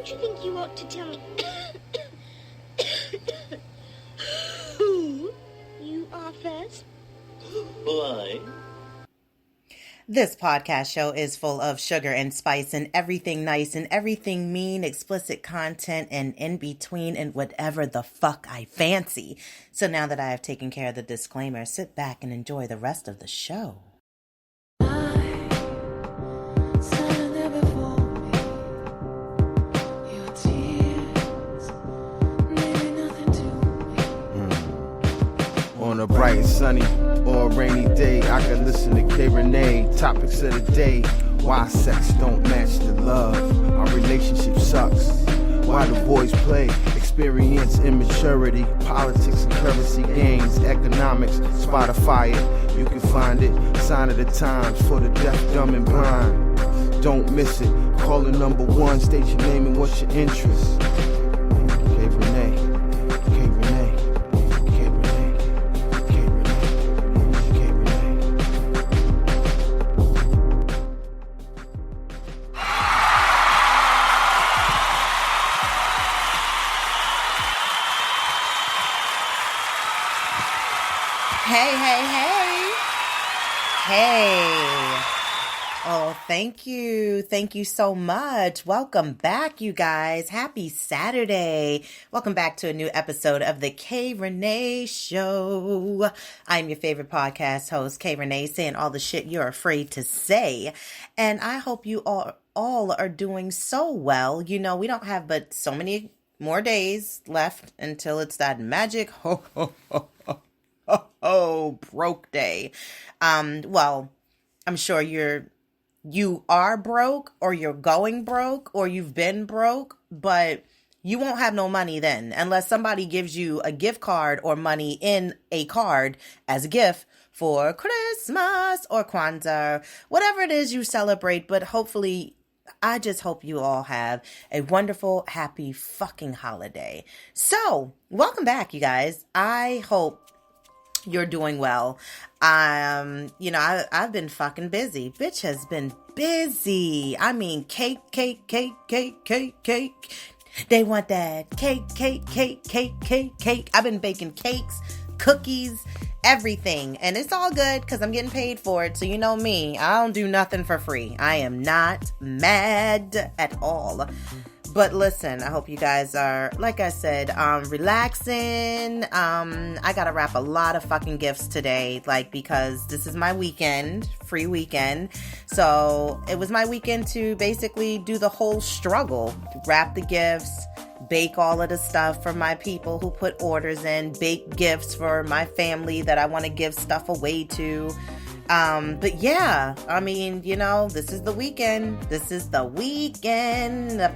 Don't you think you ought to tell me who you are first? Why? This podcast show is full of sugar and spice and everything nice and everything mean, explicit content and in between and whatever the fuck I fancy. So now that I have taken care of the disclaimer, sit back and enjoy the rest of the show. On a bright, sunny, or a rainy day, I can listen to Rene. Topics of the day: why sex don't match the love, our relationship sucks, why the boys play, experience immaturity, politics and currency gains, economics, Spotify it, you can find it, sign of the times for the deaf, dumb and blind. Don't miss it, call the number one, state your name and what's your interest. Rene. Hey. Oh, thank you. Thank you so much. Welcome back, you guys. Happy Saturday. Welcome back to a new episode of the Rene Show. I'm your favorite podcast host, Rene, saying all the shit you're afraid to say. And I hope you all are doing so well. You know, we don't have but so many more days left until it's that magic broke day. Well, I'm sure you are broke, or you're going broke, or you've been broke, but you won't have no money then unless somebody gives you a gift card or money in a card as a gift for Christmas or Kwanzaa, whatever it is you celebrate. But hopefully, I just hope you all have a wonderful, happy fucking holiday. So, welcome back, you guys. I hope you're doing well. I've been fucking busy. Bitch has been busy. I mean, cake. They want that cake. I've been baking cakes, cookies, everything. And it's all good because I'm getting paid for it. So you know me, I don't do nothing for free. I am not mad at all. But listen, I hope you guys are, like I said, relaxing. I gotta wrap a lot of fucking gifts today, because this is my weekend, free weekend. So it was my weekend to basically do the whole struggle, wrap the gifts, bake all of the stuff for my people who put orders in, bake gifts for my family that I want to give stuff away to. But yeah, I mean, this is the weekend. The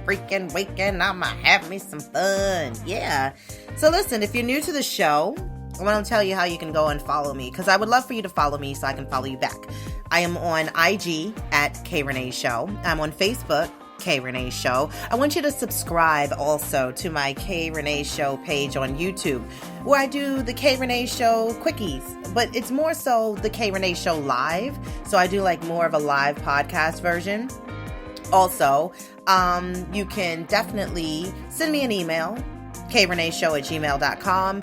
freaking weekend. I'ma have me some fun. Yeah. So listen, if you're new to the show, I want to tell you how you can go and follow me, because I would love for you to follow me so I can follow you back. I am on IG at kreneshow. I'm on Facebook, Rene Show. I want you to subscribe also to my Rene Show page on YouTube, where I do the Rene Show quickies, but it's more so the Rene Show live. So I do more of a live podcast version. Also, you can definitely send me an email, kreneshow@gmail.com.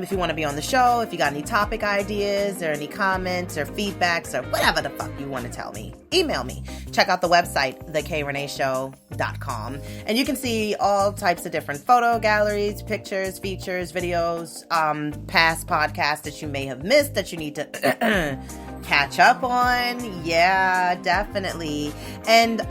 If you want to be on the show, if you got any topic ideas or any comments or feedbacks or whatever the fuck you want to tell me, email me. Check out the website, thekreneshow.com. And you can see all types of different photo galleries, pictures, features, videos, past podcasts that you may have missed that you need to catch up on. Yeah, definitely. And,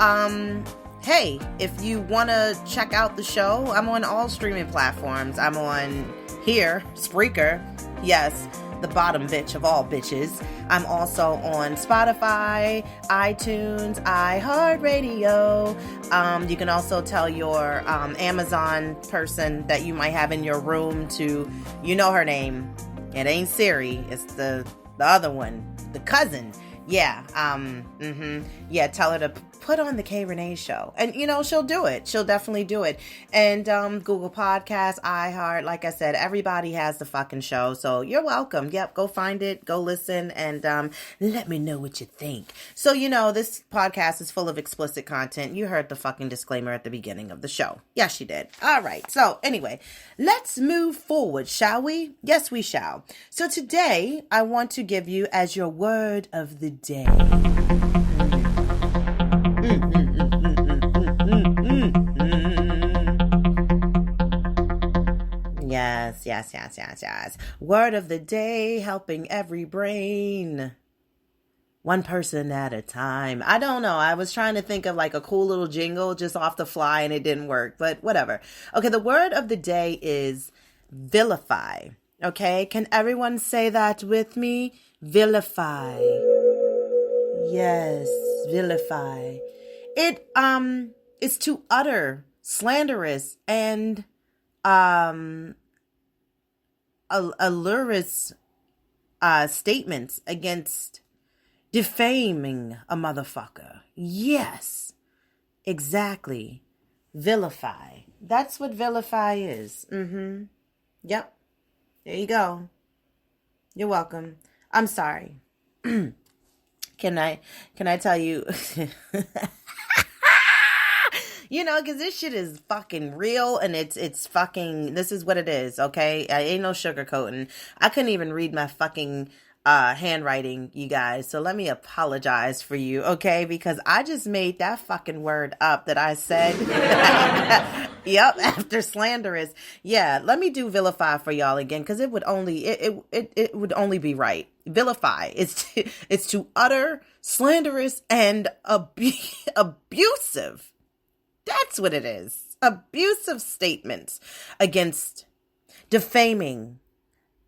hey, if you want to check out the show, I'm on all streaming platforms. I'm on here, Spreaker. Yes, the bottom bitch of all bitches. I'm also on Spotify, iTunes, iHeartRadio. You can also tell your Amazon person that you might have in your room to, her name. It ain't Siri. It's the other one, the cousin. Yeah. Yeah, tell her to put on the K Rene show. And, she'll do it. She'll definitely do it. And Google Podcasts, iHeart, like I said, everybody has the fucking show. So you're welcome. Yep, go find it. Go listen and let me know what you think. So, this podcast is full of explicit content. You heard the fucking disclaimer at the beginning of the show. Yes, you did. All right. So anyway, let's move forward, shall we? Yes, we shall. So today, I want to give you as your word of the day. Yes. Word of the day, helping every brain. One person at a time. I don't know. I was trying to think of like a cool little jingle just off the fly and it didn't work, but whatever. Okay, the word of the day is vilify. Okay, can everyone say that with me? Vilify. Yes, vilify. It's to utter slanderous and allurous statements against defaming a motherfucker. Yes, exactly. Vilify. That's what vilify is. Yep. There you go. You're welcome. I'm sorry. Can I tell you? Because this shit is fucking real and it's fucking, this is what it is, okay? I ain't no sugarcoating. I couldn't even read my fucking handwriting, you guys. So let me apologize for you, okay? Because I just made that fucking word up that I said. Yep, after slanderous. Yeah, let me do vilify for y'all again because it would only it would only be right. Vilify. It's to utter slanderous and abusive. That's what it is. Abusive statements against defaming,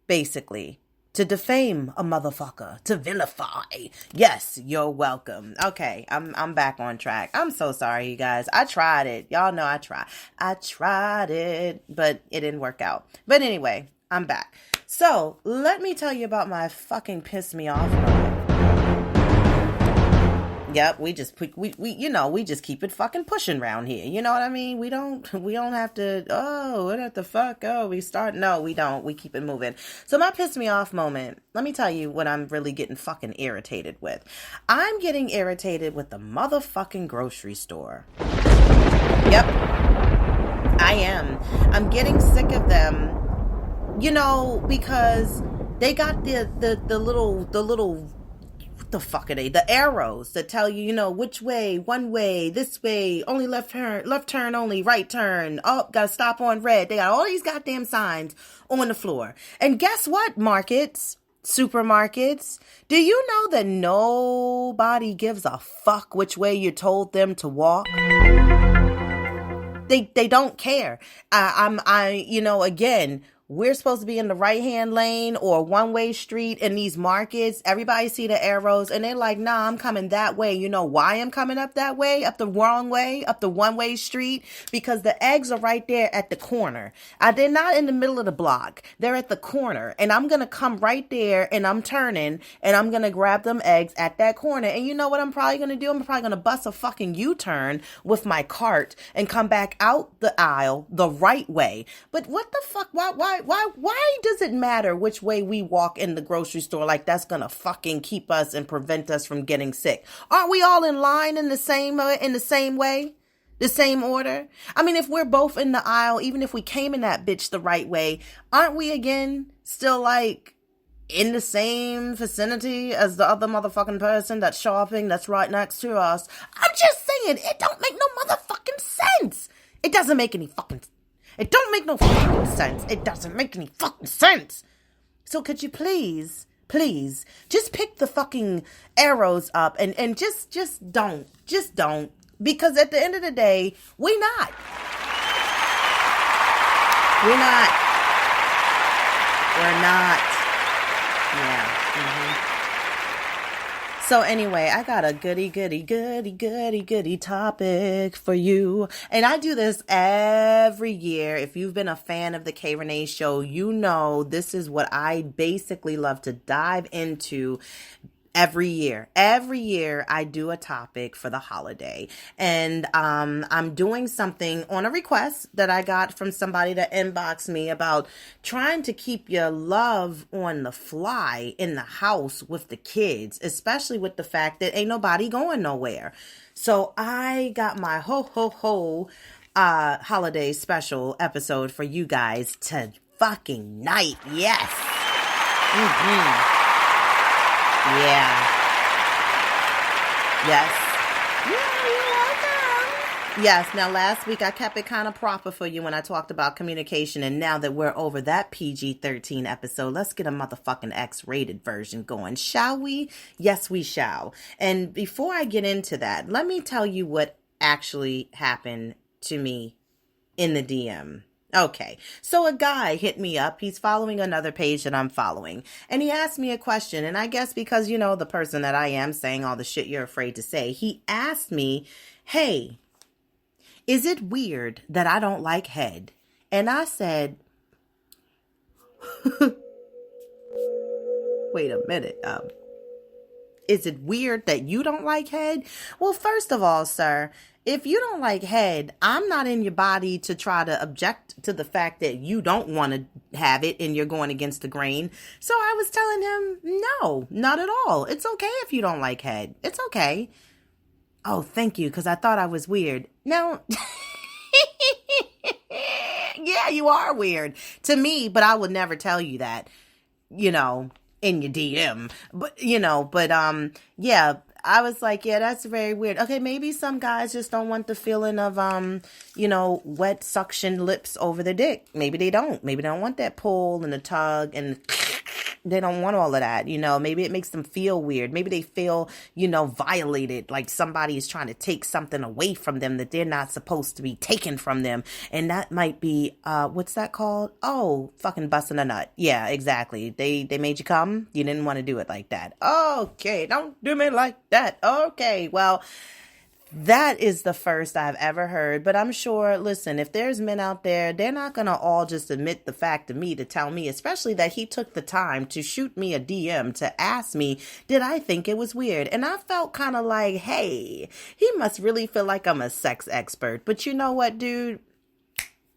basically. To defame a motherfucker. To vilify. Yes, you're welcome. Okay, I'm back on track. I'm so sorry, you guys. I tried it. Y'all know I tried. I tried it, but it didn't work out. But anyway, I'm back. So, let me tell you about my fucking piss me off moment. Yep, we just keep it fucking pushing around here. You know what I mean? We don't have to, what the fuck? No, we don't. We keep it moving. So my piss me off moment, let me tell you what I'm really getting fucking irritated with. I'm getting irritated with the motherfucking grocery store. Yep. I am. I'm getting sick of them, because they got the little what the fuck are they? The arrows that tell you, which way, one way, this way, only left turn only, right turn. Oh, gotta stop on red. They got all these goddamn signs on the floor. And guess what, supermarkets? Do you know that nobody gives a fuck which way you told them to walk? They don't care. Again, we're supposed to be in the right-hand lane or one-way street in these markets. Everybody see the arrows and they're like, nah, I'm coming that way. You know why I'm coming up that way? Up the wrong way? Up the one-way street? Because the eggs are right there at the corner. They're not in the middle of the block. They're at the corner. And I'm going to come right there and I'm turning and I'm going to grab them eggs at that corner. And you know what I'm probably going to do? I'm probably going to bust a fucking U-turn with my cart and come back out the aisle the right way. But what the fuck? Why does it matter which way we walk in the grocery store? Like that's gonna fucking keep us and prevent us from getting sick. Aren't we all in line in the same way? The same order? I mean, if we're both in the aisle, even if we came in that bitch the right way, aren't we again still like in the same vicinity as the other motherfucking person that's shopping that's right next to us? I'm just saying, it don't make no motherfucking sense. It doesn't make any fucking sense. It don't make no fucking sense. It doesn't make any fucking sense. So could you please, just pick the fucking arrows up and just don't. Just don't. Because at the end of the day, we're not. We're not. Yeah. So anyway, I got a goody topic for you. And I do this every year. If you've been a fan of the K Rene show, you know this is what I basically love to dive into Every year I do a topic for the holiday, and I'm doing something on a request that I got from somebody that inboxed me about trying to keep your love on the fly in the house with the kids, especially with the fact that ain't nobody going nowhere. So I got my holiday special episode for you guys to fucking night. Yes. Yeah. Yes. Yeah, you're welcome. Yes. Now, last week I kept it kind of proper for you when I talked about communication. And now that we're over that PG-13 episode, let's get a motherfucking X-rated version going. Shall we? Yes, we shall. And before I get into that, let me tell you what actually happened to me in the DM. Okay, so a guy hit me up. He's following another page that I'm following. And he asked me a question. And I guess because, you know, the person that I am saying all the shit you're afraid to say, he asked me, hey, is it weird that I don't like head? And I said, wait a minute. Is it weird that you don't like head? Well, first of all, sir, if you don't like head, I'm not in your body to try to object to the fact that you don't want to have it and you're going against the grain. So I was telling him, no, not at all. It's okay if you don't like head. It's okay. Oh, thank you, because I thought I was weird. No. Yeah, you are weird to me, but I would never tell you that, you know, in your DM. But, you know, yeah. I was like, yeah, that's very weird. Okay, maybe some guys just don't want the feeling of, wet suction lips over their dick. Maybe they don't. Maybe they don't want that pull and the tug and they don't want all of that. You know, maybe it makes them feel weird. Maybe they feel, violated, like somebody is trying to take something away from them that they're not supposed to be taken from them. And that might be, what's that called? Oh, fucking busting a nut. Yeah, exactly. They made you come. You didn't want to do it like that. Okay, don't do me like that. Okay, well, that is the first I've ever heard, but I'm sure, listen, if there's men out there, they're not going to all just admit the fact to me to tell me, especially that he took the time to shoot me a DM to ask me, did I think it was weird? And I felt kind of like, hey, he must really feel like I'm a sex expert. But you know what, dude?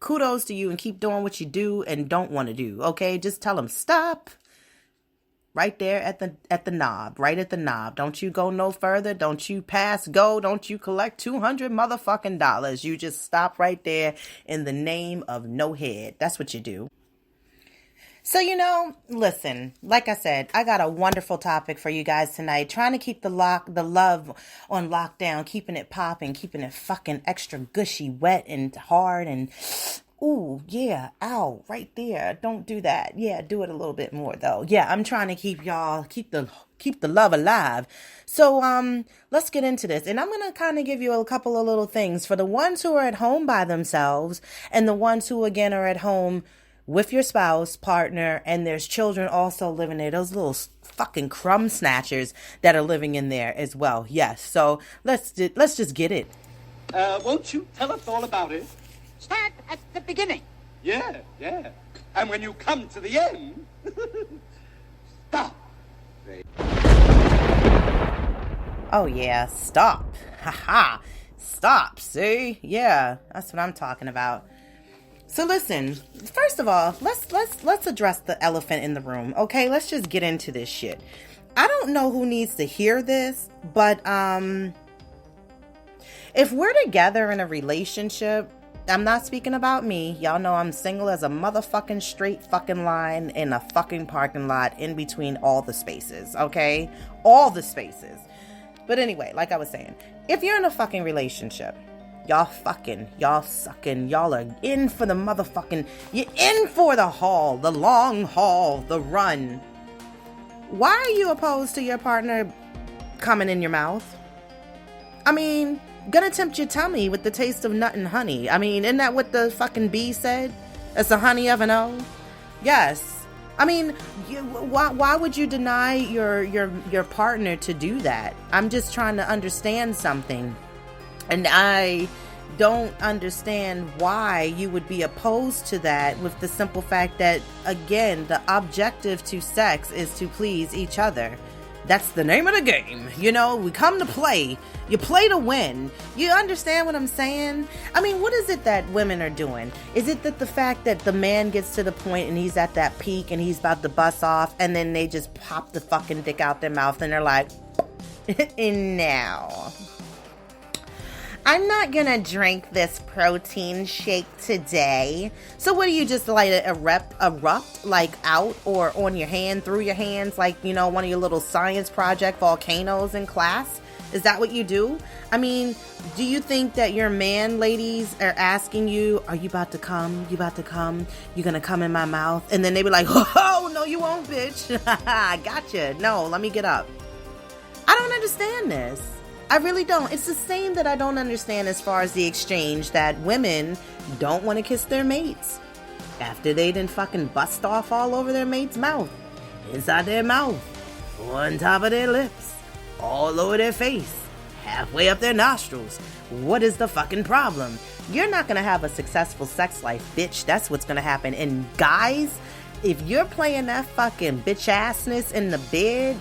Kudos to you and keep doing what you do and don't want to do, okay? Just tell him stop. Right there at the knob, right at the knob. Don't you go no further. Don't you pass go. Don't you collect $200 motherfucking dollars. You just stop right there in the name of no head. That's what you do. So, listen, like I said, I got a wonderful topic for you guys tonight. Trying to keep the love on lockdown, keeping it popping, keeping it fucking extra gushy, wet and hard and ooh, yeah, ow, right there. Don't do that. Yeah, do it a little bit more though. Yeah, I'm trying to keep the love alive. So, let's get into this. And I'm going to kind of give you a couple of little things for the ones who are at home by themselves and the ones who, again, are at home with your spouse, partner, and there's children also living there. Those little fucking crumb snatchers that are living in there as well. Yes. So let's just get it. Won't you tell us all about it? Start at the beginning. Yeah. And when you come to the end, stop. Oh, yeah. Stop. Haha. Stop. See? Yeah. That's what I'm talking about. So listen, first of all, let's address the elephant in the room. Okay? Let's just get into this shit. I don't know who needs to hear this, but if we're together in a relationship, I'm not speaking about me. Y'all know I'm single as a motherfucking straight fucking line in a fucking parking lot in between all the spaces, okay? All the spaces. But anyway, like I was saying, if you're in a fucking relationship, y'all fucking, y'all sucking, y'all are in for the motherfucking, you're in for the haul, the long haul, the run. Why are you opposed to your partner coming in your mouth? I mean, gonna tempt your tummy with the taste of nut and honey. I mean, isn't that what the fucking bee said? It's the honey of an O? Yes. I mean, why would you deny your partner to do that? I'm just trying to understand something. And I don't understand why you would be opposed to that with the simple fact that, again, the objective to sex is to please each other. That's the name of the game. You know, we come to play. You play to win. You understand what I'm saying? I mean, what is it that women are doing? Is it that the fact that the man gets to the point and he's at that peak and he's about to bust off, and then they just pop the fucking dick out their mouth and they're like, and now I'm not gonna drink this protein shake today. So what do you just like erupt like out or on your hand, through your hands, like, you know, one of your little science project volcanoes in class? Is that what you do? I mean, do you think that your man ladies are asking you, are you about to come? You about to come? You gonna come in my mouth? And then they be like, oh, no, you won't, bitch. I gotcha. No, let me get up. I don't understand this. I really don't. It's the same that I don't understand as far as the exchange that women don't want to kiss their mates after they done fucking bust off all over their mate's mouth, inside their mouth, on top of their lips, all over their face, halfway up their nostrils. What is the fucking problem? You're not going to have a successful sex life, bitch. That's what's going to happen. And guys, if you're playing that fucking bitch assness in the bed,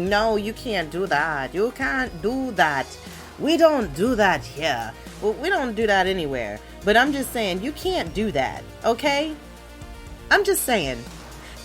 no, you can't do that. You can't do that. We don't do that here. Well, we don't do that anywhere. But I'm just saying, you can't do that, okay? I'm just saying.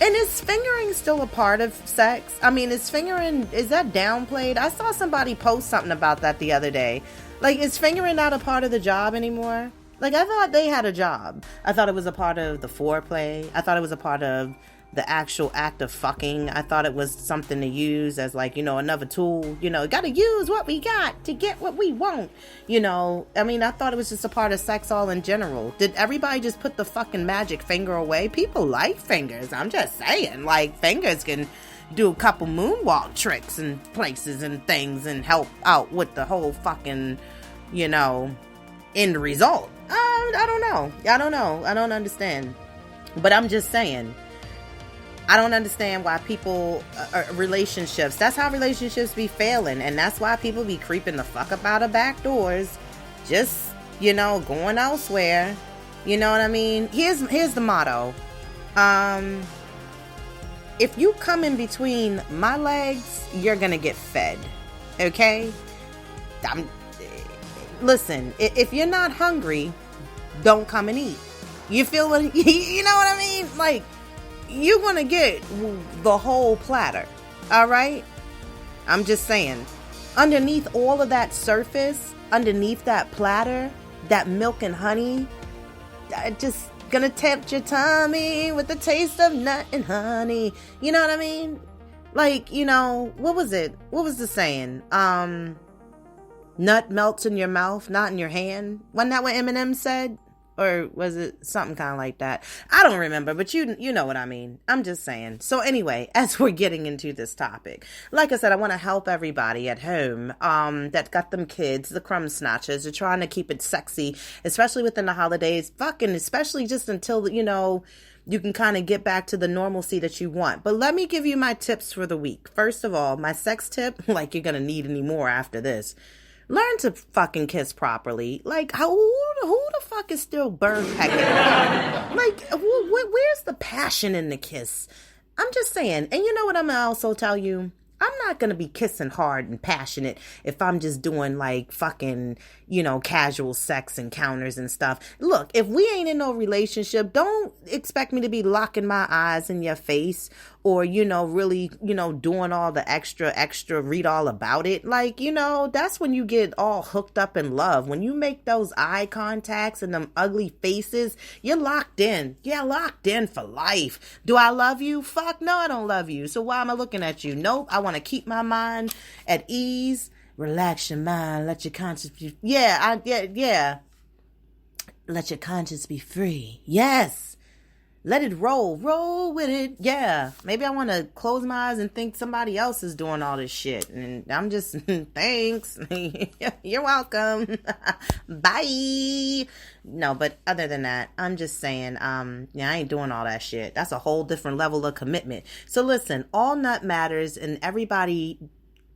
And is fingering still a part of sex? I mean, is that downplayed? I saw somebody post something about that the other day. Like, is fingering not a part of the job anymore? Like, I thought they had a job. I thought it was a part of the foreplay. I thought it was a part of the actual act of fucking. I thought it was something to use as, like, you know, another tool. You know, gotta use what we got to get what we want. You know, I mean, I thought it was just a part of sex all in general. Did everybody just put the fucking magic finger away? People like fingers. I'm just saying, like, fingers can do a couple moonwalk tricks and places and things and help out with the whole fucking, you know, end result. I don't know. I don't understand. But I'm just saying, I don't understand why people, relationships, that's how relationships be failing. And that's why people be creeping the fuck up out of back doors. Just, you know, going elsewhere. You know what I mean? Here's the motto. If you come in between my legs, you're gonna get fed. Okay? Listen, if you're not hungry, don't come and eat. You feel what, you know what I mean? Like, you're gonna get the whole platter. All right? I'm just saying, underneath all of that surface, underneath that platter, that milk and honey, just gonna tempt your tummy with the taste of nut and honey. You know what I mean? Like, you know, what was it? What was the saying? Nut melts in your mouth, not in your hand. Wasn't that what Eminem said? Or was it something kind of like that? I don't remember, but you know what I mean. I'm just saying. So anyway, as we're getting into this topic, like I said, I want to help everybody at home that got them kids, the crumb snatchers, are trying to keep it sexy, especially within the holidays, fucking especially just until, you know, you can kind of get back to the normalcy that you want. But let me give you my tips for the week. First of all, my sex tip, like you're going to need any more after this. Learn to fucking kiss properly. Like, who the fuck is still bird pecking? Like, where's the passion in the kiss? I'm just saying. And you know what I'm going to also tell you? I'm not going to be kissing hard and passionate if I'm just doing like fucking, you know, casual sex encounters and stuff. Look, if we ain't in no relationship, don't expect me to be locking my eyes in your face or, you know, really, you know, doing all the extra, read all about it. Like, you know, that's when you get all hooked up in love. When you make those eye contacts and them ugly faces, you're locked in. Yeah, locked in for life. Do I love you? Fuck no, I don't love you. So why am I looking at you? Nope, I want to keep my mind at ease. Relax your mind. Let your conscience be... Yeah. Let your conscience be free. Yes. Let it roll. Roll with it. Yeah. Maybe I want to close my eyes and think somebody else is doing all this shit. And I'm just... Thanks. You're welcome. Bye. No, but other than that, I'm just saying, I ain't doing all that shit. That's a whole different level of commitment. So listen, all nut matters and everybody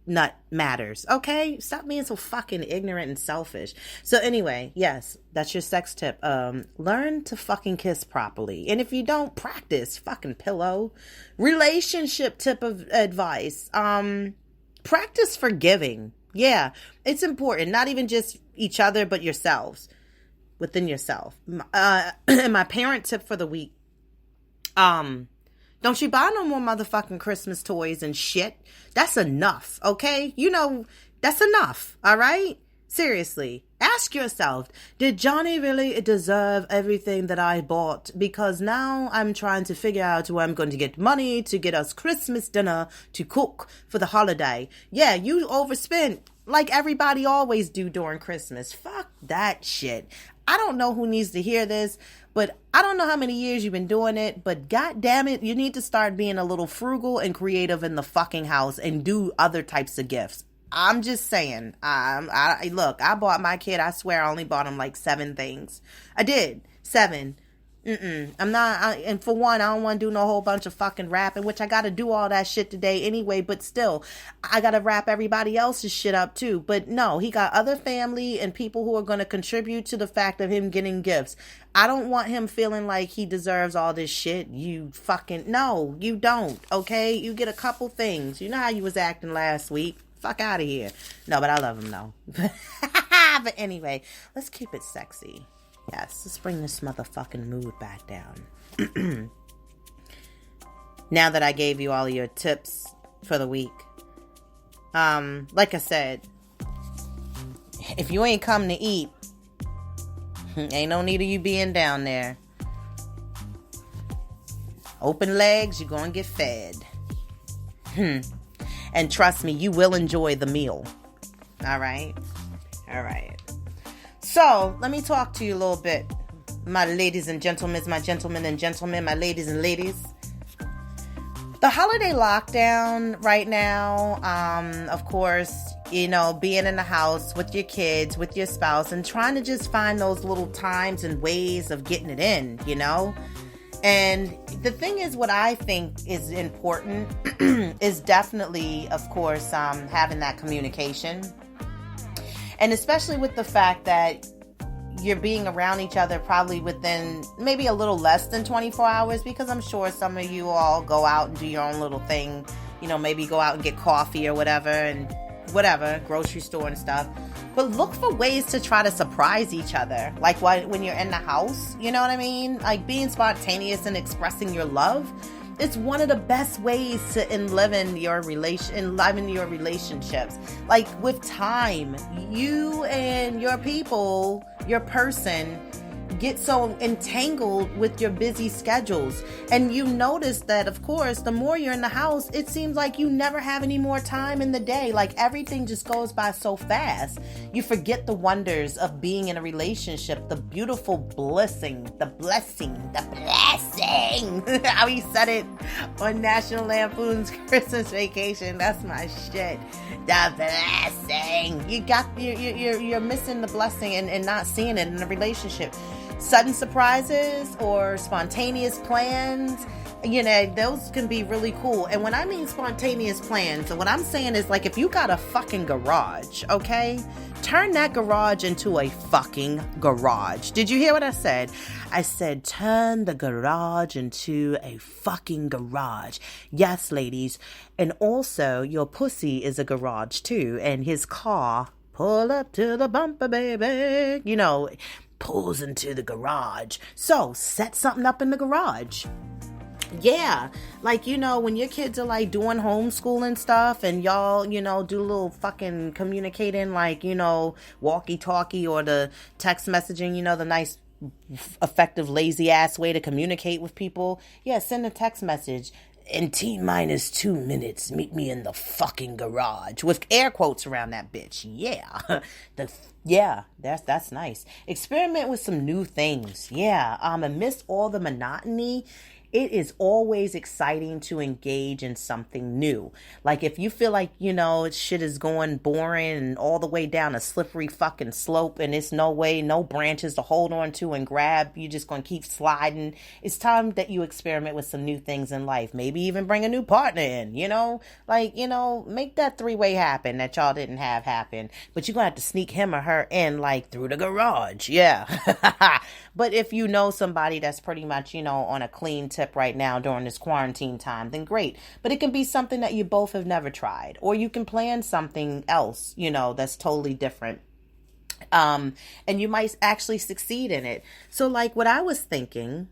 nut matters, okay? Stop being so fucking ignorant and selfish. So anyway, yes, that's your sex tip. Learn to fucking kiss properly. And if you don't, practice. Fucking pillow. Relationship tip of advice. Practice forgiving. Yeah, it's important. Not even just each other, but yourselves. Within yourself. And my parent tip for the week. Don't you buy no more motherfucking Christmas toys and shit. That's enough, okay? You know, that's enough, all right? Seriously. Ask yourself, did Johnny really deserve everything that I bought? Because now I'm trying to figure out where I'm going to get money to get us Christmas dinner to cook for the holiday. Yeah, you overspent like everybody always do during Christmas. Fuck that shit. I don't know who needs to hear this, but I don't know how many years you've been doing it, but god damn it, you need to start being a little frugal and creative in the fucking house and do other types of gifts. I'm just saying. Look, I bought my kid, I swear I only bought him like 7 things. I did. 7. I'm not, and for one, I don't want to do no whole bunch of fucking rapping, which I got to do all that shit today anyway, but still, I got to wrap everybody else's shit up too. But no, he got other family and people who are going to contribute to the fact of him getting gifts. I don't want him feeling like he deserves all this shit. No, you don't, okay? You get a couple things. You know how you was acting last week. Fuck out of here. No, but I love him though. But anyway, let's keep it sexy. Yes, let's bring this motherfucking mood back down. Now that I gave you all your tips for the week, like I said, if you ain't come to eat, ain't no need of you being down there. Open legs, you're gonna get fed. And trust me, you will enjoy the meal. All right? All right. So, let me talk to you a little bit, my ladies and gentlemen, my gentlemen and gentlemen, my ladies and ladies. The holiday lockdown right now, of course, you know, being in the house with your kids, with your spouse, and trying to just find those little times and ways of getting it in, you know? And the thing is, what I think is important is definitely, of course, having that communication. And especially with the fact that you're being around each other probably within maybe a little less than 24 hours, because I'm sure some of you all go out and do your own little thing, you know, maybe go out and get coffee or whatever, grocery store and stuff. But look for ways to try to surprise each other. Like when you're in the house, you know what I mean? Like being spontaneous and expressing your love. It's one of the best ways to enliven your relationships. Like with time, you and your people, your person, get so entangled with your busy schedules. And you notice that, of course, the more you're in the house, it seems like you never have any more time in the day. Like everything just goes by so fast. You forget the wonders of being in a relationship, the beautiful blessing. How he said it on National Lampoon's Christmas Vacation. That's my shit. The blessing. You're missing the blessing and not seeing it in a relationship. Sudden surprises or spontaneous plans, you know, those can be really cool. And when I mean spontaneous plans, what I'm saying is, like, if you got a fucking garage, okay, turn that garage into a fucking garage. Did you hear what I said? I said turn the garage into a fucking garage. Yes, ladies. And also, your pussy is a garage too, and his car, pull up to the bumper, baby, you know, pulls into the garage. So set something up in the garage. Yeah, like, you know, when your kids are like doing homeschooling stuff and y'all, you know, do a little fucking communicating, like, you know, walkie-talkie or the text messaging, you know, the nice effective lazy ass way to communicate with people. Yeah, send a text message. In T-minus 2 minutes, meet me in the fucking garage. With air quotes around that bitch. Yeah. That's nice. Experiment with some new things. Yeah. Amidst all the monotony, It is always exciting to engage in something new. Like if you feel like, shit is going boring and all the way down a slippery fucking slope and it's no way, no branches to hold on to and grab, you're just going to keep sliding. It's time that you experiment with some new things in life. Maybe even bring a new partner in, make that three-way happen that y'all didn't have happen. But you're going to have to sneak him or her in like through the garage. Yeah. But if you know somebody that's pretty much, on a clean tip right now during this quarantine time, then great. But it can be something that you both have never tried, or you can plan something else, that's totally different. And you might actually succeed in it. So like what I was thinking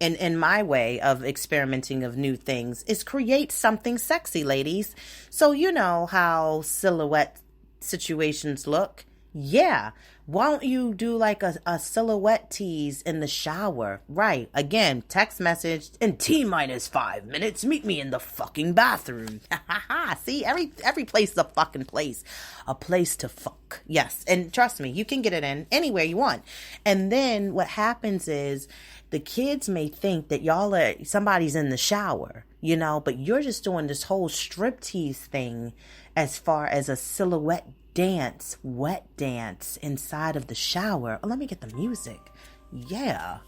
in my way of experimenting of new things is create something sexy, ladies. So you know how silhouette situations look. Yeah. Why don't you do like a silhouette tease in the shower? Right. Again, text message in T-5 minutes. Meet me in the fucking bathroom. See, every place is a fucking place. A place to fuck. Yes. And trust me, you can get it in anywhere you want. And then what happens is the kids may think that somebody's in the shower, but you're just doing this whole striptease thing as far as a silhouette wet dance inside of the shower. Oh, let me get the music. Yeah.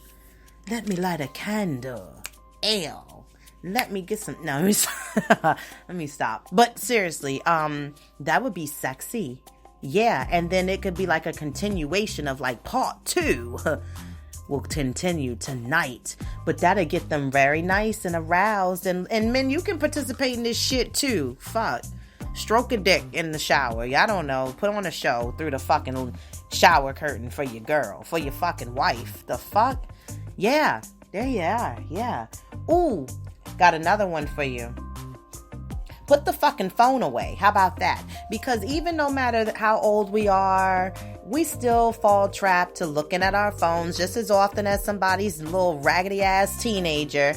Let me light a candle. Ale. Let me get some. No, let me stop. But seriously, that would be sexy. Yeah. And then it could be like a continuation of like part 2. Will continue tonight, but that'll get them very nice and aroused. And men, you can participate in this shit too. Fuck. Stroke a dick in the shower. I don't know. Put on a show through the fucking shower curtain for your girl, for your fucking wife. The fuck? Yeah. There you are. Yeah. Ooh, got another one for you. Put the fucking phone away. How about that? Because even no matter how old we are, we still fall trapped to looking at our phones just as often as somebody's little raggedy ass teenager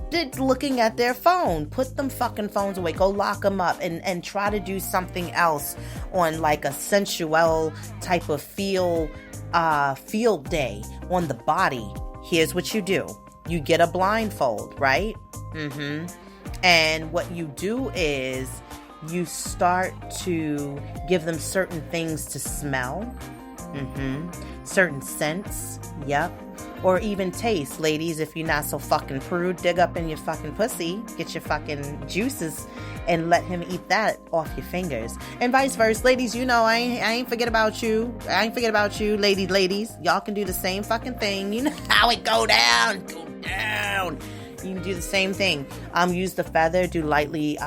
did looking at their phone. Put them fucking phones away. Go lock them up and try to do something else on like a sensual type of field day on the body. Here's what you do. You get a blindfold, right? And what you do is you start to give them certain things to smell. Certain scents. Yep. Or even taste. Ladies, if you're not so fucking prude, dig up in your fucking pussy, get your fucking juices, and let him eat that off your fingers. And vice versa. Ladies, I ain't forget about you. I ain't forget about you. Ladies. Y'all can do the same fucking thing. You know how it go down. Go down. You can do the same thing. Use the feather, do lightly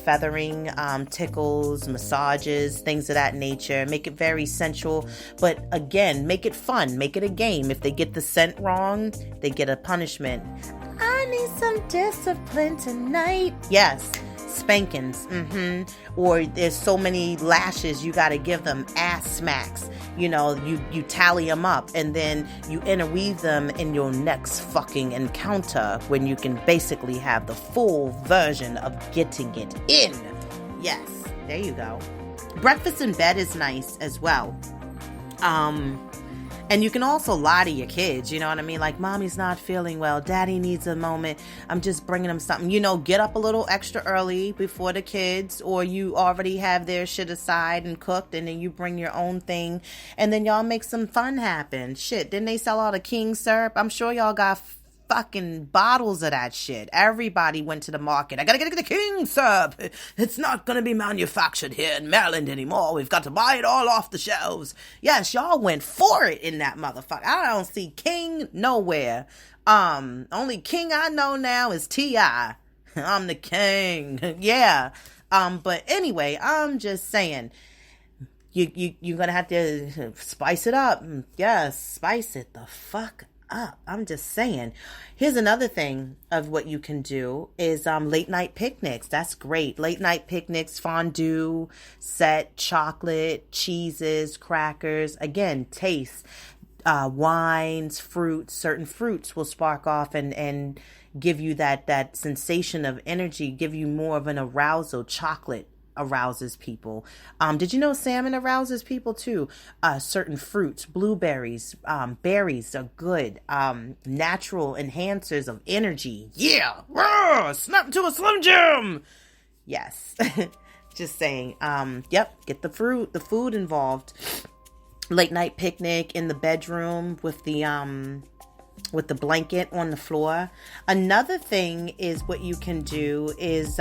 feathering, tickles, massages, things of that nature. Make it very sensual. But again, make it fun. Make it a game. If they get the scent wrong, they get a punishment. I need some discipline tonight. Yes. Spankings. Or there's so many lashes you got to give them. Ass smacks. You tally them up and then you interweave them in your next fucking encounter when you can basically have the full version of getting it in. Yes, there you go. Breakfast in bed is nice as well. And you can also lie to your kids, you know what I mean? Like, mommy's not feeling well. Daddy needs a moment. I'm just bringing them something. Get up a little extra early before the kids, or you already have their shit aside and cooked, and then you bring your own thing, and then y'all make some fun happen. Shit, didn't they sell all the King syrup? I'm sure y'all got fucking bottles of that shit. Everybody went to the market. I gotta get the King syrup. It's not gonna be manufactured here in Maryland anymore. We've got to buy it all off the shelves. Yes, y'all went for it in that motherfucker. I don't see King nowhere. Only King I know now is T.I. I'm the king. Yeah. But anyway, I'm just saying, you're gonna have to spice it up. Yes, spice it the fuck up. I'm just saying. Here's another thing of what you can do is late night picnics. That's great. Late night picnics, fondue, set, chocolate, cheeses, crackers. Again, taste, wines, fruits. Certain fruits will spark off and give you that sensation of energy, give you more of an arousal. Chocolate, arouses people. Did you know salmon arouses people too? Certain fruits, blueberries, berries are good. Natural enhancers of energy. Yeah. Roar! Snap into a Slim Jim. Yes. Just saying. Yep. Get the food involved. Late night picnic in the bedroom with the blanket on the floor. Another thing is what you can do is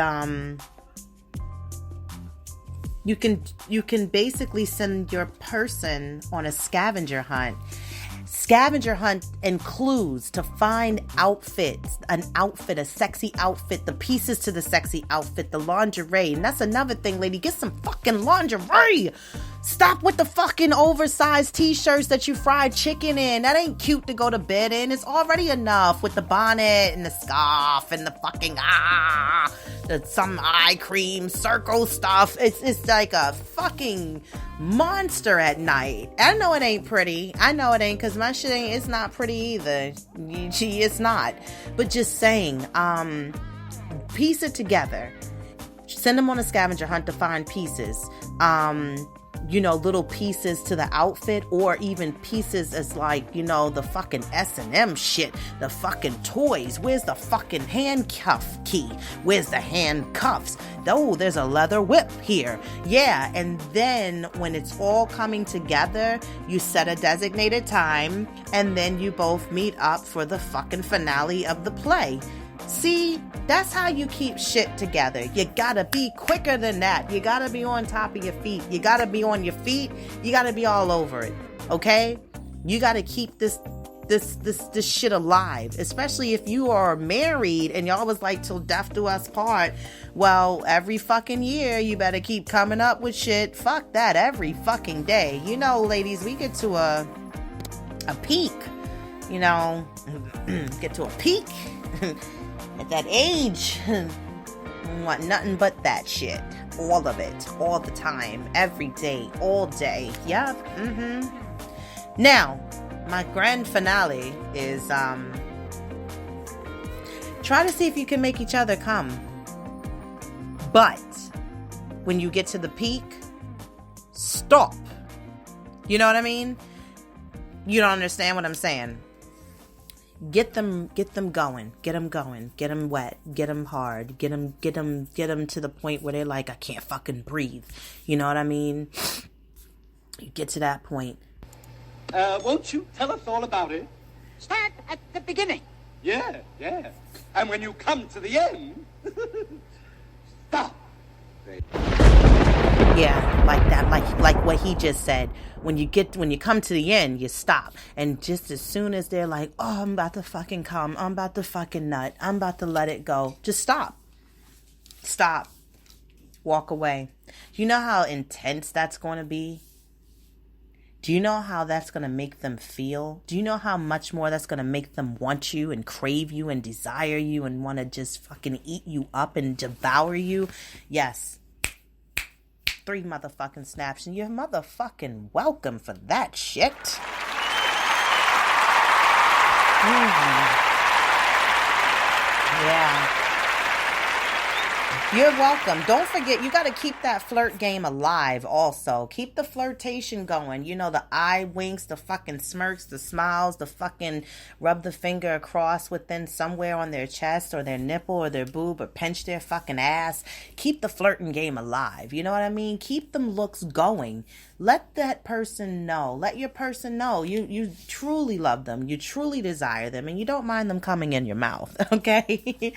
you can basically send your person on a scavenger hunt. Scavenger hunt includes to find outfits, a sexy outfit, the pieces to the sexy outfit, the lingerie. And that's another thing, lady. Get some fucking lingerie. Stop with the fucking oversized t-shirts that you fried chicken in. That ain't cute to go to bed in. It's already enough with the bonnet and the scarf and the fucking some eye cream circle stuff. It's like a fucking monster at night. I know it ain't pretty. I know it ain't, because my shit it's not pretty either. It's not. But just saying, piece it together. Send them on a scavenger hunt to find pieces. Little pieces to the outfit, or even pieces as like, the fucking S&M shit, the fucking toys. Where's the fucking handcuff key? Where's the handcuffs? Oh, there's a leather whip here. Yeah. And then when it's all coming together, you set a designated time, and then you both meet up for the fucking finale of the play. See, that's how you keep shit together. You gotta be quicker than that. You gotta be on top of your feet. You gotta be on your feet. You gotta be all over it. Okay? You gotta keep this shit alive. Especially if you are married and y'all was like till death do us part. Well, every fucking year you better keep coming up with shit. Fuck that, every fucking day. Ladies, we get to a peak. Get to a peak. At that age, want nothing but that shit. All of it. All the time. Every day. All day. Yep. Now, my grand finale is try to see if you can make each other come. But when you get to the peak, stop. You know what I mean? You don't understand what I'm saying. Get them going, get them wet, get them hard, get them to the point where they're like, I can't fucking breathe. You know what I mean? You get to that point. Won't you tell us all about it? Start at the beginning. Yeah. And when you come to the end, stop. Yeah, like that, like what he just said. When you come to the end, you stop. And just as soon as they're like, oh, I'm about to fucking come, I'm about to fucking nut, I'm about to let it go, just stop. Stop. Walk away. Do you know how intense that's going to be? Do you know how that's going to make them feel? Do you know how much more that's going to make them want you and crave you and desire you and want to just fucking eat you up and devour you? Yes. 3 motherfucking snaps, and you're motherfucking welcome for that shit. Yeah. You're welcome. Don't forget, you got to keep that flirt game alive also. Keep the flirtation going. The eye winks, the fucking smirks, the smiles, the fucking rub the finger across within somewhere on their chest or their nipple or their boob or pinch their fucking ass. Keep the flirting game alive. You know what I mean? Keep them looks going. Let that person know. Let your person know you truly love them. You truly desire them, and you don't mind them coming in your mouth. Okay?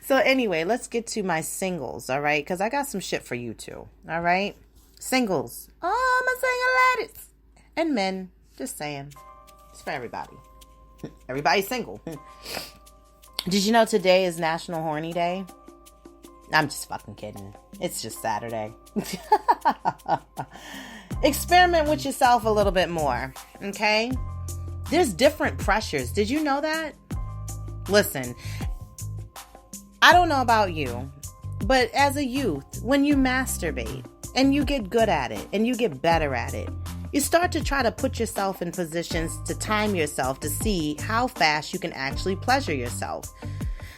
So anyway, let's get to my singles, all right? Because I got some shit for you too, all right? Singles. Oh, my single ladies. And men. Just saying. It's for everybody. Everybody's single. Did you know today is National Horny Day? I'm just fucking kidding. It's just Saturday. Experiment with yourself a little bit more, okay? There's different pressures. Did you know that? Listen, I don't know about you, but as a youth, when you masturbate and you get good at it and you get better at it, you start to try to put yourself in positions to time yourself to see how fast you can actually pleasure yourself.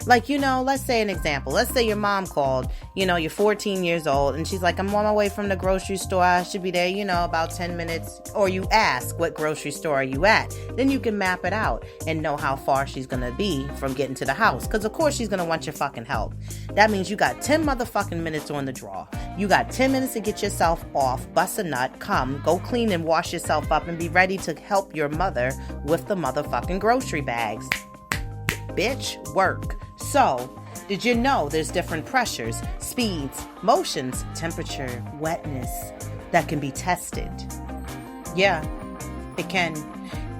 Like, let's say an example. Let's say your mom called, you're 14 years old, and she's like, I'm on my way from the grocery store. I should be there, about 10 minutes. Or you ask, what grocery store are you at? Then you can map it out and know how far she's going to be from getting to the house. Because, of course, she's going to want your fucking help. That means you got 10 motherfucking minutes on the draw. You got 10 minutes to get yourself off, bust a nut, come, go clean and wash yourself up, and be ready to help your mother with the motherfucking grocery bags. Bitch, work. So, did you know there's different pressures, speeds, motions, temperature, wetness that can be tested? Yeah, it can.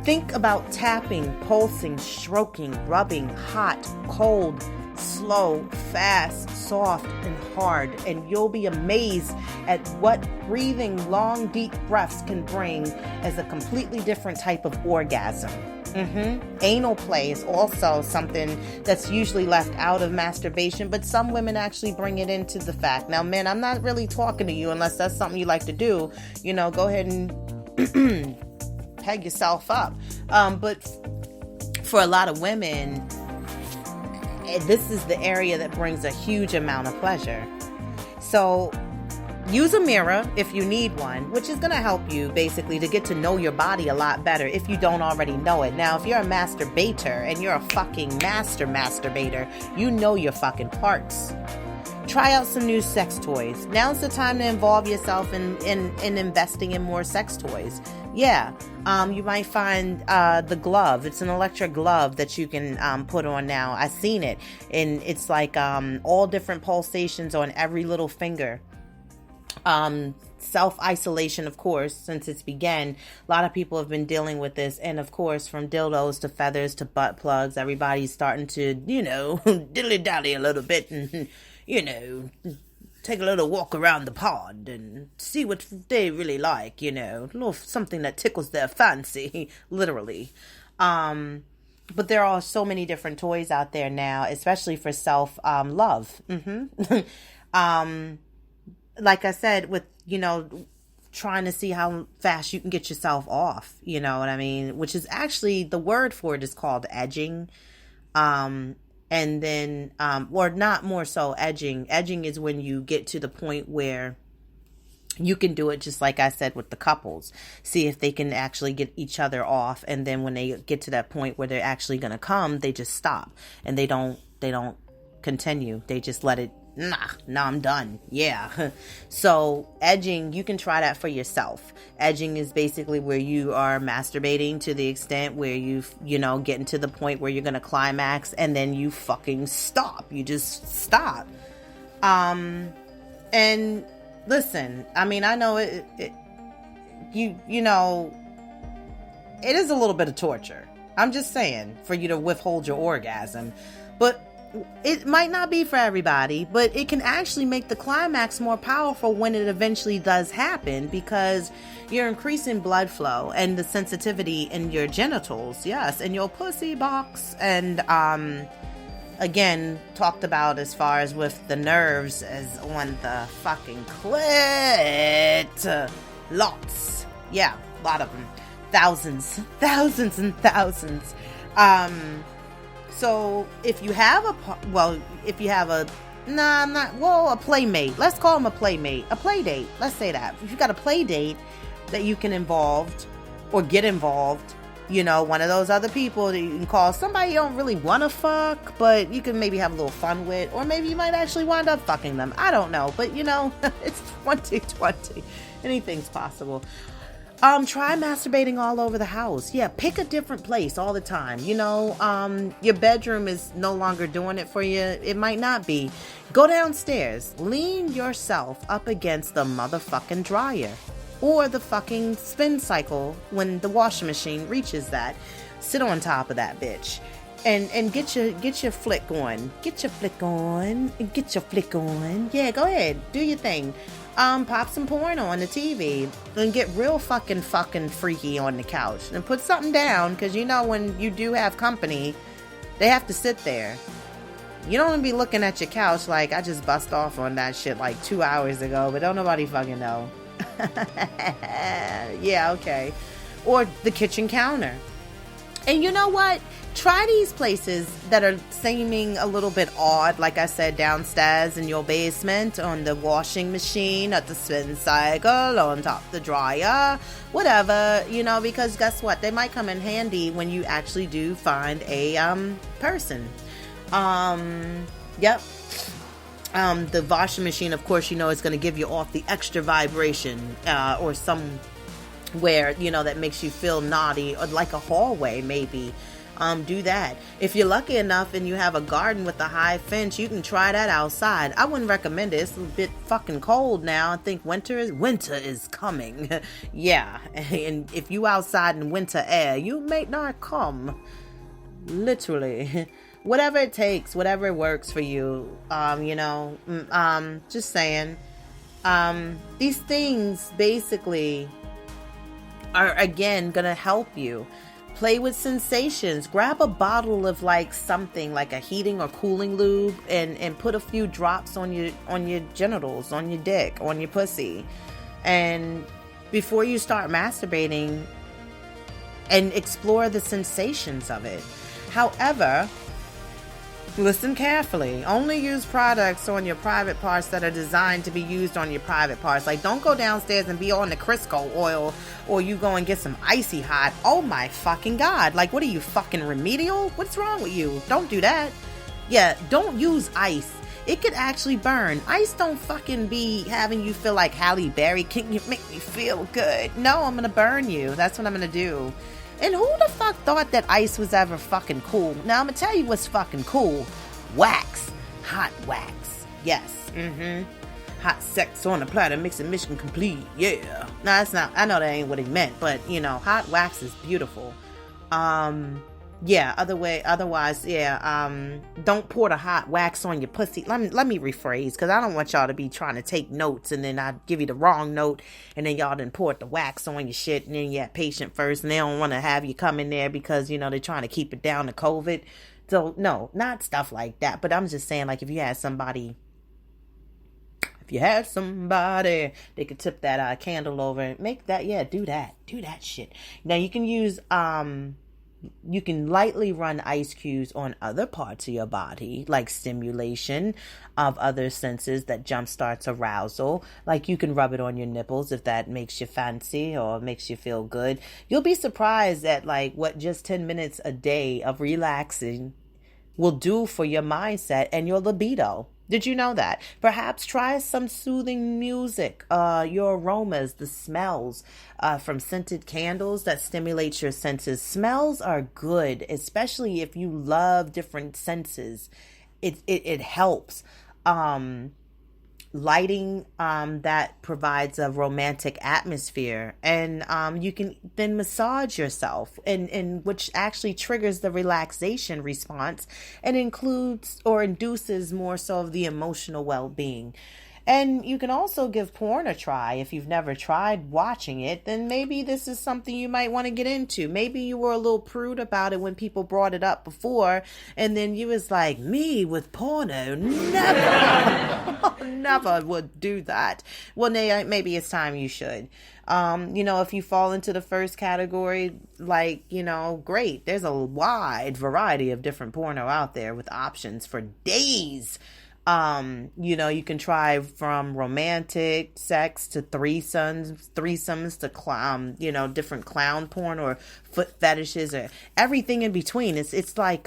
Think about tapping, pulsing, stroking, rubbing, hot, cold, slow, fast, soft, and hard, and you'll be amazed at what breathing long, deep breaths can bring as a completely different type of orgasm. Anal play is also something that's usually left out of masturbation, but some women actually bring it into the fact. Now, men, I'm not really talking to you unless that's something you like to do. Go ahead and peg yourself up. But for a lot of women, this is the area that brings a huge amount of pleasure. So use a mirror if you need one, which is going to help you basically to get to know your body a lot better if you don't already know it. Now, if you're a masturbator and you're a fucking master masturbator, you know your fucking parts. Try out some new sex toys. Now's the time to involve yourself in investing in more sex toys. Yeah, you might find the glove. It's an electric glove that you can put on now. I've seen it. And it's like all different pulsations on every little finger. Self-isolation, of course, since it's began. A lot of people have been dealing with this. And, of course, from dildos to feathers to butt plugs, everybody's starting to, dilly-dally a little bit and, take a little walk around the pond and see what they really like, a little something that tickles their fancy, literally. But there are so many different toys out there now, especially for self-love. Like I said, with, trying to see how fast you can get yourself off, you know what I mean? Which is actually, the word for it is called edging. And then, or not more so edging. Edging is when you get to the point where you can do it just like I said with the couples. See if they can actually get each other off. And then when they get to that point where they're actually going to come, they just stop. And they don't continue. They just let it, nah, I'm done. Yeah. So edging, you can try that for yourself. Edging is basically where you are masturbating to the extent where getting to the point where you're going to climax and then you fucking stop. You just stop. And listen, I mean, I know it is a little bit of torture. I'm just saying, for you to withhold your orgasm. But it might not be for everybody, but it can actually make the climax more powerful when it eventually does happen, because you're increasing blood flow and the sensitivity in your genitals, yes, and your pussy box. And again, talked about as far as with the nerves as on the fucking clit. Lots. Yeah, a lot of them. Thousands and thousands. So if you have a playmate, let's call him a playmate, a play date. Let's say that. If you got a play date that you can get involved, one of those other people that you can call somebody you don't really want to fuck, but you can maybe have a little fun with, or maybe you might actually wind up fucking them. I don't know, but it's 2020. Anything's possible. Try masturbating all over the house. Yeah, pick a different place all the time. Your bedroom is no longer doing it for you. It might not be. Go downstairs. Lean yourself up against the motherfucking dryer. Or the fucking spin cycle when the washing machine reaches that. Sit on top of that bitch. And get your flick on. Get your flick on. Yeah, go ahead. Do your thing. Pop some porn on the TV and get real fucking freaky on the couch and put something down, because when you do have company, they have to sit there. You don't want to be looking at your couch like, I just bust off on that shit like 2 hours ago, but don't nobody fucking know. Yeah, okay. Or the kitchen counter. And you know what? try these places that are seeming a little bit odd, like I said, downstairs in your basement, on the washing machine, at the spin cycle, on top of the dryer, whatever, because guess what? They might come in handy when you actually do find a person. Yep. The washing machine, of course, is going to give you off the extra vibration, or somewhere, that makes you feel naughty, or like a hallway, maybe. Do that. If you're lucky enough and you have a garden with a high fence, you can try that outside. I wouldn't recommend it. It's a bit fucking cold now. I think winter is coming. Yeah. And if you outside in winter air, you may not come. Literally. Whatever it takes, whatever works for you. Just saying. These things basically are, again, gonna help you. Play with sensations. Grab a bottle of something like a heating or cooling lube and put a few drops on your genitals, on your dick, on your pussy. And before you start masturbating, and explore the sensations of it. However, listen carefully. Only use products on your private parts that are designed to be used on your private parts. Don't go downstairs and be on the Crisco oil, or you go and get some Icy Hot. Oh my fucking God. What are you, fucking remedial? What's wrong with you? Don't do that. Yeah, don't use ice. It could actually burn. Ice don't fucking be having you feel like Halle Berry. Can you make me feel good? No, I'm gonna burn you. That's what I'm gonna do. And who the fuck thought that ice was ever fucking cool? Now, I'm gonna tell you what's fucking cool. Wax. Hot wax. Yes. Hot sex on a platter makes a mission complete. Yeah. No, that's not. I know that ain't what he meant, but, hot wax is beautiful. Yeah, otherwise, don't pour the hot wax on your pussy. Let me rephrase, because I don't want y'all to be trying to take notes and then I give you the wrong note and then y'all done poured the wax on your shit and then you're patient first and they don't want to have you come in there because, they're trying to keep it down to COVID. So, no, not stuff like that. But I'm just saying, if you had somebody, they could tip that candle over and make that, do that shit. Now, you can use, you can lightly run ice cubes on other parts of your body, like stimulation of other senses that jumpstarts arousal. You can rub it on your nipples if that makes you fancy or makes you feel good. You'll be surprised at what just 10 minutes a day of relaxing will do for your mindset and your libido. Did you know that? Perhaps try some soothing music, your aromas, the smells from scented candles that stimulates your senses. Smells are good, especially if you love different senses. It helps. Lighting that provides a romantic atmosphere, and you can then massage yourself, and which actually triggers the relaxation response and includes or induces more so of the emotional well-being. And you can also give porn a try. If you've never tried watching it, then maybe this is something you might want to get into. Maybe you were a little prude about it when people brought it up before, and then you was like, me with porno? Never. Never would do that. Well, maybe it's time you should. If you fall into the first category, great. There's a wide variety of different porno out there with options for days. You can try from romantic sex to threesomes to clown, different clown porn or foot fetishes or everything in between. It's like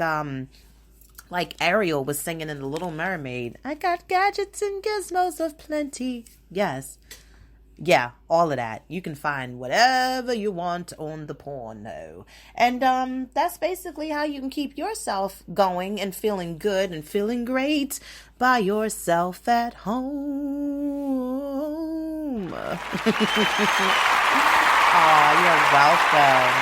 Ariel was singing in The Little Mermaid. I got gadgets and gizmos of plenty. Yes. Yeah, all of that. You can find whatever you want on the porno. And that's basically how you can keep yourself going and feeling good and feeling great by yourself at home. Oh, you're welcome.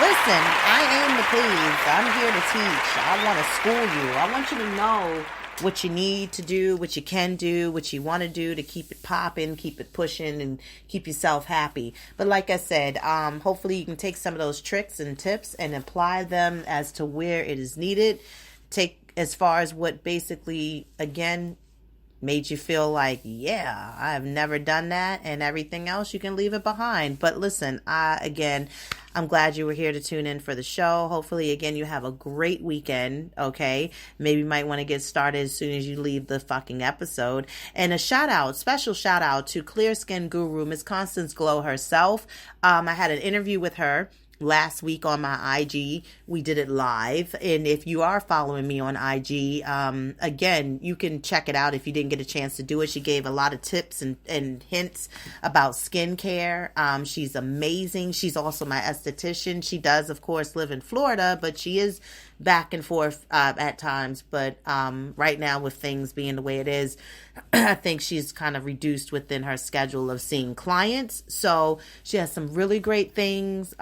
Listen, I aim to please. I'm here to teach. I want to school you. I want you to know what you need to do, what you can do, what you want to do to keep it popping, keep it pushing, and keep yourself happy. But like I said, hopefully you can take some of those tricks and tips and apply them as to where it is needed. Take as far as what basically, again, made you feel like, yeah, I've never done that, and everything else you can leave it behind. But listen, I'm I'm glad you were here to tune in for the show. Hopefully, again, you have a great weekend, okay? Maybe you might want to get started as soon as you leave the fucking episode. And a special shout out to Clear Skin Guru, Miss Constance Glow herself. I had an interview with her last week on my IG. We did it live. And if you are following me on IG, again, you can check it out if you didn't get a chance to do it. She gave a lot of tips and hints about skincare. She's amazing. She's also my esthetician. She does, of course, live in Florida, but she is back and forth at times. But right now, with things being the way it is, I think she's kind of reduced within her schedule of seeing clients. So she has some really great things.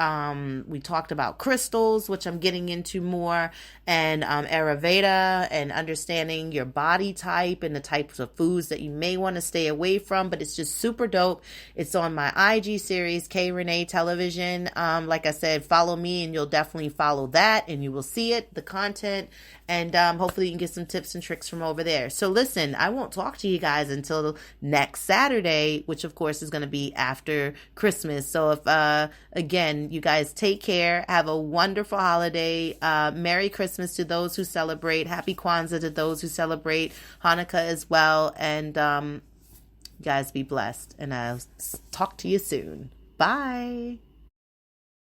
We talked about crystals, which I'm getting into more, and Ayurveda, and understanding your body type and the types of foods that you may want to stay away from. But it's just super dope. It's on my IG series, K Rene Television. Like I said, follow me and you'll definitely follow that, and you will see it, the content, and hopefully you can get some tips and tricks from over there. So listen, I won't talk to you guys until next Saturday, which of course is going to be after Christmas. So if again, you guys take care, have a wonderful holiday, Merry Christmas to those who celebrate, Happy Kwanzaa to those who celebrate, Hanukkah as well, and you guys be blessed, and I'll talk to you soon. Bye.